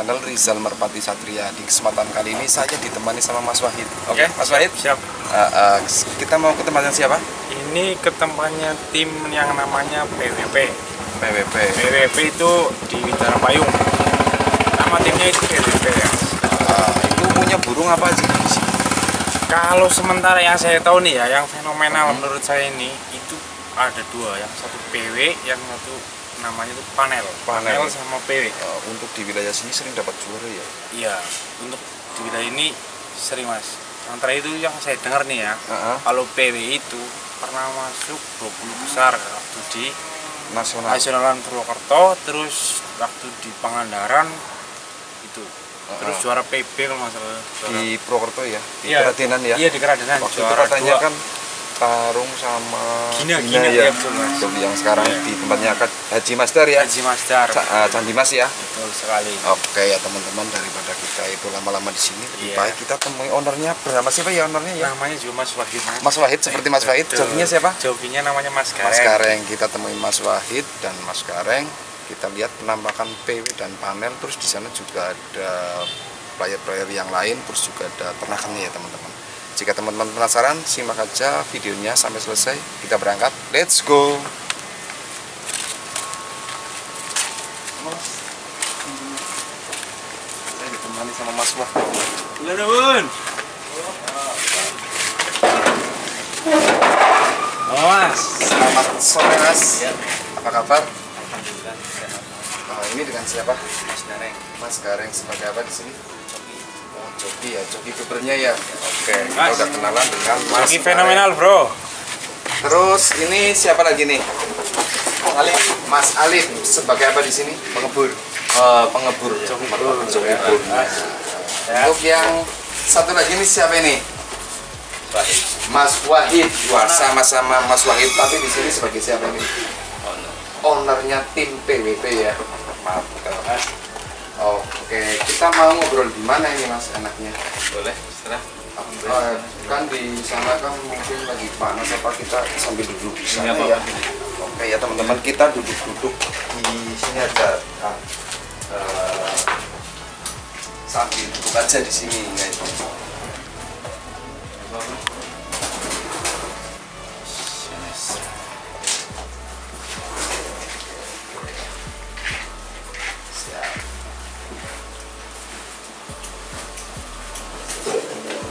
channel Rizal Merpati Satria. Di kesempatan kali ini saya ditemani sama Mas Wahid. Oke, Mas Wahid? Siap. Kita mau ke tempatnya siapa? Ini ke tempatnya tim yang namanya PWP. PWP itu di Widara Payung. Nama timnya itu PWP ya. Itu punya burung apa aja di sini? Kalau sementara yang saya tahu nih ya, yang fenomenal menurut saya ini itu ada dua, yang satu PW, yang satu namanya itu panel sama PW. Untuk di wilayah sini sering dapat juara ya? Iya, untuk di wilayah ini sering Mas. Antara itu yang saya dengar nih ya, kalau PW itu pernah masuk 20 besar waktu di Nasionalan Purwokerto, terus waktu di Pangandaran itu, terus juara PB kalau nggak salah. Di Purwokerto ya? Di Keradenan ya? Iya, di Keradenan. Waktu itu katanya kan tarung sama Gina ya, betul Mas. yang sekarang di tempatnya Haji Master ya? Haji Master. Candi Mas ya? Betul sekali. Oke ya teman-teman, daripada kita itu lama-lama di sini, lebih baik kita temui ownernya. Bernama siapa ya ownernya ya? Namanya juga Mas Wahid. Mas Wahid, seperti Mas Wahid. Jokinya siapa? Jokinya namanya Mas Gareng. Mas Gareng. Kita temui Mas Wahid dan Mas Gareng. Kita lihat penampakan PW dan panel. Terus di sana juga ada player-player yang lain. Terus juga ada ternakannya ya teman-teman. Jika teman-teman penasaran, simak aja videonya sampai selesai. Kita berangkat, let's go. Saya ditemani sama Mas Wahid. Bun. Mas, Selamat sore Mas. Ya. Apa kabar? Alhamdulillah sehat. Ini dengan siapa? Mas Gareng. Mas Gareng sebagai apa di sini? Joki ya, joki bebernya ya. Oke, kita Mas. udah kenalan dengan Mas. Joki fenomenal, Bro. Terus ini siapa lagi nih? Mas Alif sebagai apa di sini? Pengebur. Pengebur. Joki bur. Untuk yang satu lagi ini siapa ini? Mas Wahid. Wah, sama-sama Mas Wahid, tapi di sini sebagai siapa ini? Ownernya tim PWP ya. Mantap. Oke, kita mau ngobrol di mana ini Mas enaknya? Boleh, serah. Kan di sana kan mungkin lagi panas, apa kita sambil duduk di sana Apa-apa. ya? Oke ya teman-teman, kita duduk-duduk di sini aja. Sambil duduk aja di sini guys.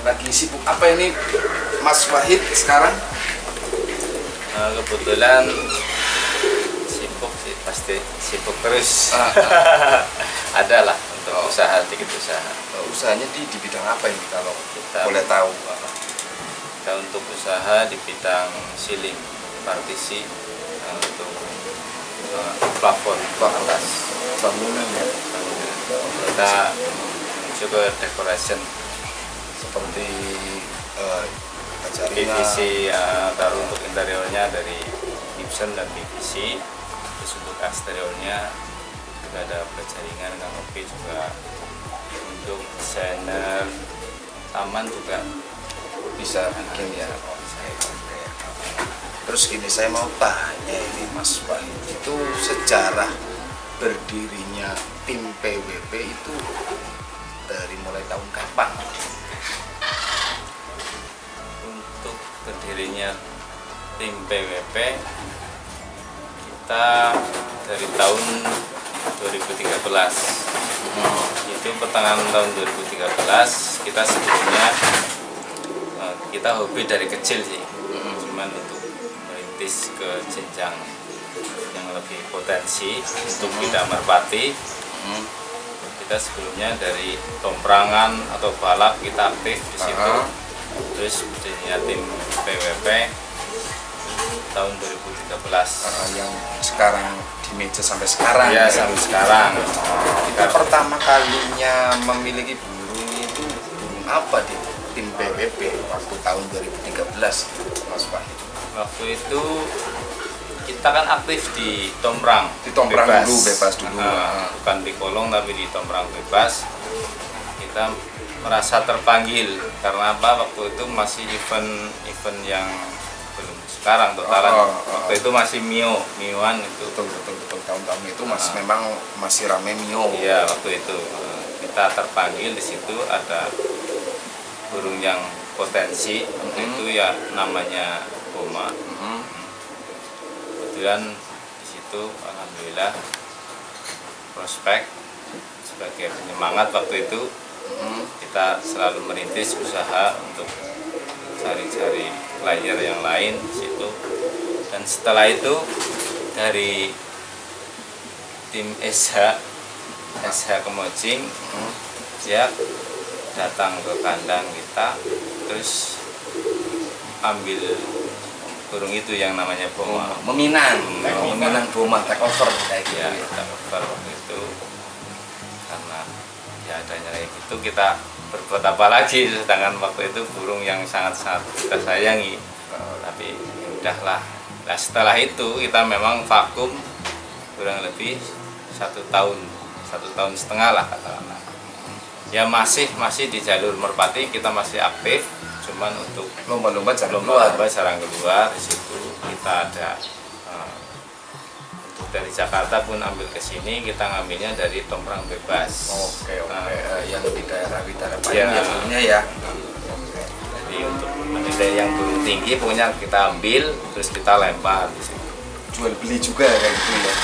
Lagi sibuk apa ini Mas Wahid sekarang? Kebetulan sibuk sih, pasti sibuk terus. Ada lah untuk usaha, dikit usaha. Usahanya di bidang apa ini kalau Kita boleh tahu? Kita untuk usaha di bidang ceiling, partisi, untuk plafon atas Bangunan ya, kita juga decoration seperti PVC, taruh untuk interiornya dari gypsum dan PVC. Terus untuk eksteriornya juga ada berjaringan, kanopi juga. Untuk desainer taman juga bisa bikin ya. Terus gini, saya mau tanya ini Mas Wahid, itu sejarah berdirinya tim PWP itu dari mulai tahun kapan? untuk berdirinya tim PWP kita dari tahun 2013. Itu pertengahan tahun 2013. Kita sebelumnya kita hobi dari kecil sih, cuman untuk merintis ke jenjang yang lebih potensi untuk bidang merpati. Kita sebelumnya dari tomprangan atau balap kita aktif di situ. Terus berdirinya tim PWP tahun 2013. Yang sekarang di meja sampai sekarang Ya, sampai sekarang. Kita pertama kalinya memiliki burung itu burung apa di tim PWP waktu tahun 2013 Mas Wahid? Waktu itu kita kan aktif di tomprang. Di tomprang dulu, bebas dulu. Bukan di kolong tapi di tomprang bebas. Kita merasa terpanggil karena apa? Waktu itu masih event yang belum sekarang totalan. Waktu itu masih mioan itu. Betul tahun-tahun itu memang masih rame Mio. Iya, waktu itu. kita terpanggil di situ ada burung yang potensi itu ya namanya boma. Kebetulan di situ alhamdulillah prospek sebagai penyemangat waktu itu kita selalu merintis usaha untuk cari-cari player yang lain di situ. Dan setelah itu dari tim SH Kemojing dia datang ke kandang kita, terus ambil burung itu yang namanya boma, meminang boma, take over kayak gitu ya, take over waktu itu. Karena ya adanya kayak gitu, kita berbuat apa lagi, sedangkan waktu itu burung yang sangat-sangat kita sayangi. Tapi ya udahlah. Nah setelah itu kita memang vakum kurang lebih 1 tahun setengah lah katakanlah. Ya masih di jalur merpati kita masih aktif, cuman untuk lomba-lomba jarang keluar. Di situ kita ada untuk dari Jakarta pun ambil ke sini, kita ngambilnya dari Tomprang Bebas. Oke. Yang di daerah Widara Payung ya burungnya ya. Jadi untuk menilai yang burung tinggi punya kita ambil, terus kita lempar di situ. Jual beli juga kayak gitu ya.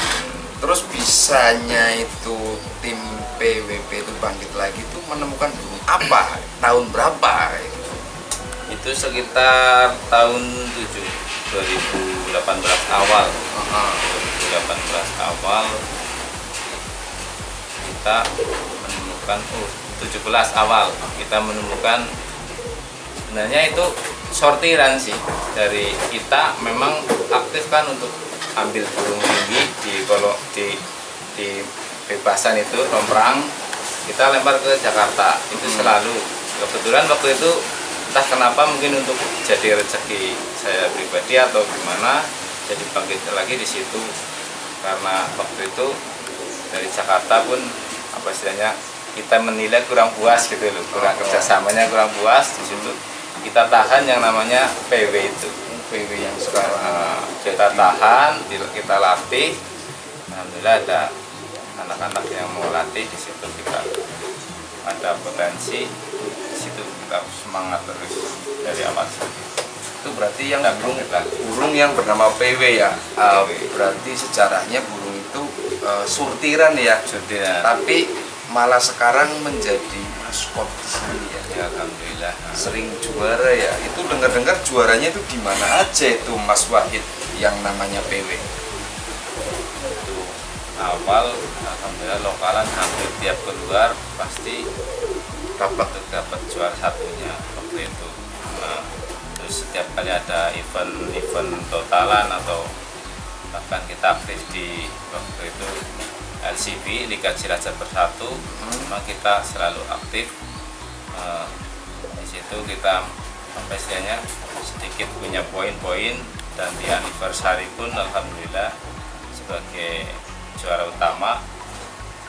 Terus bisanya itu tim PWP itu bangkit lagi itu menemukan burung apa? Tahun berapa? Itu sekitar tahun 2018 awal. 2018 awal kita menemukan 17 awal kita menemukan, sebenarnya itu sortiran sih dari kita, memang aktif kan untuk ambil burung tinggi kalau di bebasan itu Tomprang kita lempar ke Jakarta itu selalu. Kebetulan waktu itu entah kenapa mungkin untuk jadi rezeki saya pribadi atau gimana, jadi bangkit lagi di situ. Karena waktu itu dari Jakarta pun apa istilahnya kita menilai kurang puas gitu loh, kurang kerjasamanya kurang puas di situ. Kita tahan yang namanya PW itu, PW yang sekarang kita tahan, kita latih. Alhamdulillah ada anak-anak yang mau latih di situ, kita ada potensi di situ, kita semangat terus dari awal. Itu berarti yang burung yang bernama PW ya. Berarti sejarahnya burung itu surtiran ya. Tapi malah sekarang menjadi maskot di sini ya. Ya alhamdulillah. Sering juara ya. Itu dengar-dengar juaranya itu di mana aja itu Mas Wahid yang namanya PW? Itu awal alhamdulillah lokalan hampir tiap keluar pasti dapat juara satunya waktu itu. Terus setiap kali ada event totalan atau bahkan kita aktif di waktu itu LCB Liga Cilacap Bersatu, memang kita selalu aktif. Di situ kita sampai istilahnya sedikit punya poin-poin, dan di anniversary pun alhamdulillah sebagai juara utama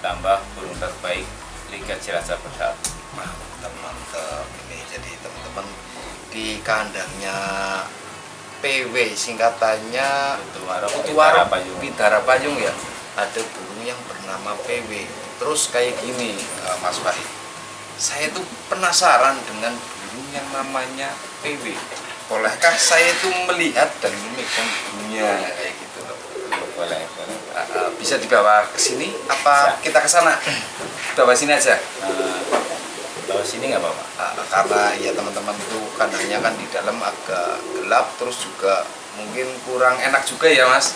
tambah burung terbaik Liga Cilacap Bersatu. Mantap. Ini jadi teman-teman di kandangnya PW, singkatannya Widara Payung ya, ada burung yang bernama PW. Terus kayak gini Mas Wahid, saya tuh penasaran dengan burung yang namanya PW. Bolehkah saya itu melihat dan memegang burungnya kayak gitu loh? Boleh. Bisa dibawa ke sini apa kita ke sana? Bawa sini aja. Bawa sini nggak apa-apa. Karena ya teman-teman itu kandangnya kan di dalam agak gelap, terus juga mungkin kurang enak juga ya Mas.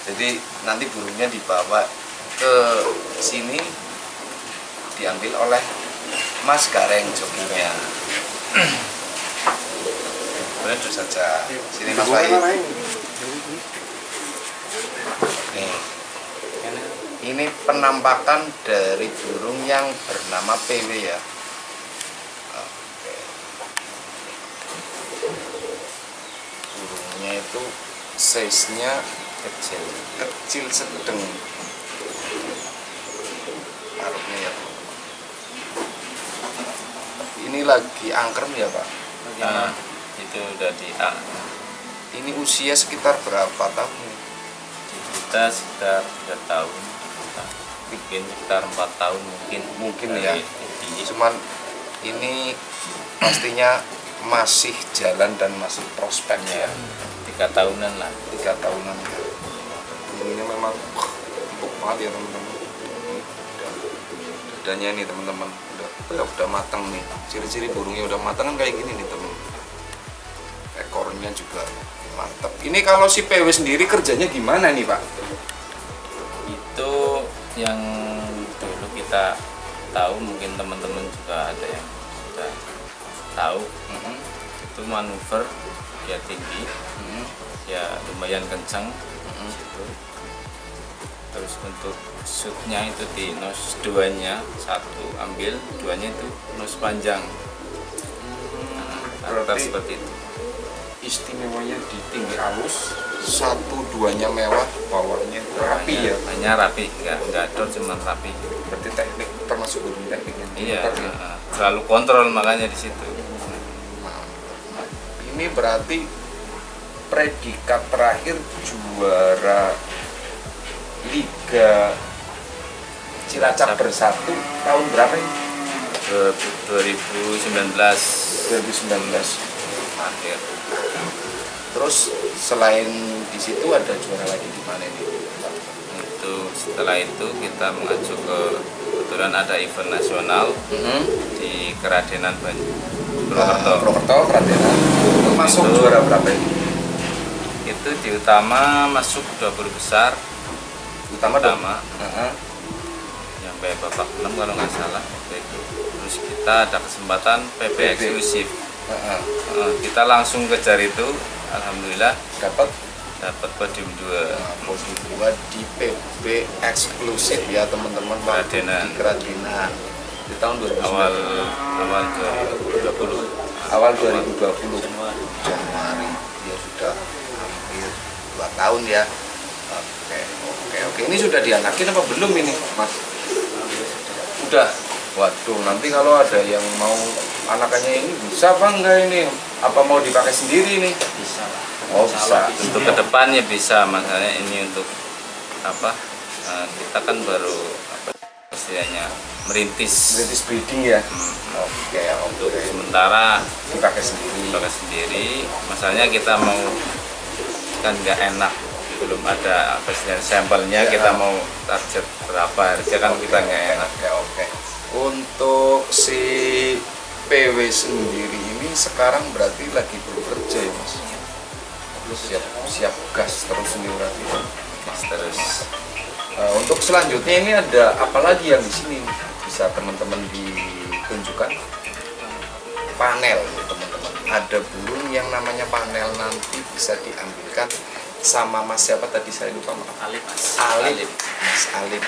Jadi nanti burungnya dibawa ke sini, diambil oleh Mas Gareng jokinya. Boleh terus saja. Sini Mas Wahid. Nih. Ini penampakan dari burung yang bernama PW ya. Burungnya itu size-nya kecil sedang. Taruhnya ya. Ini lagi angkrem ya Pak? Itu udah di A. Ini usia sekitar berapa tahun? Kita sekitar 3 tahun, mungkin sekitar 4 tahun mungkin ya. Cuman ini pastinya masih jalan dan masih prospek ya. 3 tahunan lah. 3 tahunan. Ini memang empuk banget ya teman-teman. Dadanya nih teman-teman udah matang nih. Ciri-ciri burungnya udah matang kan kayak gini nih teman. Ekornya juga mantap. Ini kalau si PW sendiri kerjanya gimana nih Pak? Itu yang dulu kita tahu, mungkin teman-teman juga ada yang sudah tahu. Itu manuver ya tinggi, ya lumayan kencang gitu. Terus untuk shootnya itu di nose 2-nya, 1 ambil, 2-nya itu nose panjang. Rata seperti itu. Istimewanya di tinggi halus, 1-2-nya mewah, bawahnya rapi ya. Hanya rapi, nggak dot, cuma rapi. Berarti teknik termasuk burung teknik yang Iya, pintar ya. selalu kontrol makanya di situ. Ini berarti predikat terakhir juara Liga Cilacap Bersatu tahun berapa ini? 2019 akhir. Terus selain di situ ada juara lagi di mana ini? Itu setelah itu kita mengacu ke, kebetulan ada event nasional di Keradenan Purwokerto, Keradenan. Masuk Itu juara berapa ini? Itu di utama masuk 20 besar. Utama. Sampai babak 6 kalau nggak salah waktu itu. Terus kita ada kesempatan PB eksklusif. Kita langsung kejar itu, alhamdulillah Dapat podium 2. podium 2 di PB eksklusif ya teman-teman, Keradenan. di Keradenan di tahun 2019. awal 2020. Awal 2020 Januari, ya sudah hampir 2 tahun ya. Oke. Ini sudah dianakin apa belum ini, Mas? Udah. Waduh, nanti kalau ada yang mau anakannya ini bisa apa enggak ini? Apa mau dipakai sendiri nih? Bisa. Oh, bisa. Untuk kedepannya bisa, makanya ini untuk apa? Kita kan baru apa istilahnya merintis breeding ya. Oke. Untuk sementara Dipakai sendiri. masalahnya kita mau kan nggak enak, belum ada apa istilahnya sampelnya, kita mau target berapa harga kan kita nggak enak. Oke. Untuk si PW sendiri ini sekarang berarti lagi bekerja ya Mas? Siap gas terus ini berarti. Terus Untuk selanjutnya ini ada apa lagi yang di sini bisa teman-teman ditunjukkan? Panel ya teman-teman. Ada burung yang namanya panel, nanti bisa diambilkan sama Mas siapa tadi saya lupa, maaf. Alif, Mas. Mas Alif.